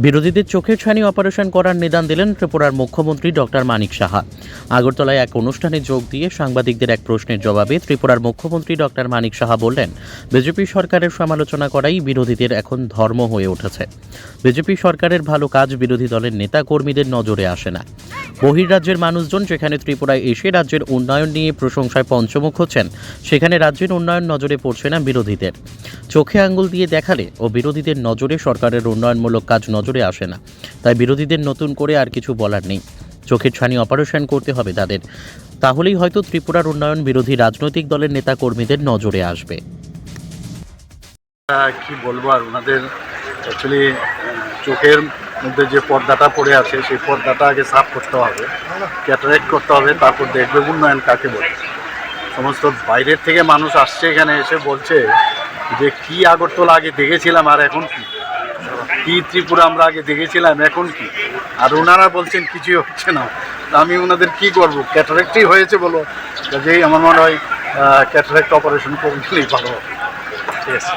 বিরোধীদের চোখের ছানি অপারেশন করার নিদান দিলেন ত্রিপুরার মুখ্যমন্ত্রী ডক্টর মানিক সাহা। আগরতলায় এক অনুষ্ঠানে যোগ দিয়ে সাংবাদিকদের এক প্রশ্নের জবাবে ত্রিপুরার মুখ্যমন্ত্রী ডক্টর মানিক সাহা বললেন, বিজেপি সরকারের সমালোচনা করাই বিরোধীদের এখন ধর্ম হয়ে উঠেছে। বিজেপি সরকারের ভালো কাজ বিরোধী দলের নেতা কর্মীদের নজরে আসে না। বহির্রাজ্যের মানুষজন যেখানে ত্রিপুরায় এসে রাজ্যের উন্নয়ন নিয়ে প্রশংসায় পঞ্চমুখ হচ্ছেন, সেখানে রাজ্যের উন্নয়ন নজরে পড়ছে না বিরোধীদের। চোখে আঙ্গুল দিয়ে দেখালে ও বিরোধীদের নজরে সরকারের উন্নয়নমূলক কাজ নজরে আসে না। তাই বিরোধীদের নতুন করে আর কিছু বলার নেই। চোখের ছানি অপারেশন করতে হবে তাদের, তাহলেই হয়তো ত্রিপুরার উন্নয়ন বিরোধী রাজনৈতিক দলের নেতা কর্মীদের নজরে আসবে। কি বলবো আর, ওনাদের অ্যাকচুয়ালি চোখের মধ্যে যে পর্দাটা পড়ে আছে সেই পর্দাটা আগে সাফ করতে হবে, ক্যাটারেক্ট করতে হবে, তারপর দেখবে উন্নয়ন কাকে বলে। সমস্ত বাইরের থেকে মানুষ আসছে এখানে, এসে বলছে যে কি আগরতলা আগে দেখেছিলাম আর এখন কি ত্রিপুরা আমরা আগে দেখেছিলাম এখন কি, আর ওনারা বলছেন কিছুই হচ্ছে না। তা আমি ওনাদের কি করবো, ক্যাটারেক্টই হয়েছে বলো, কাজেই আমার মনে হয় ক্যাটারেক্ট অপারেশন করলেই ভালো হবে। ঠিক আছে।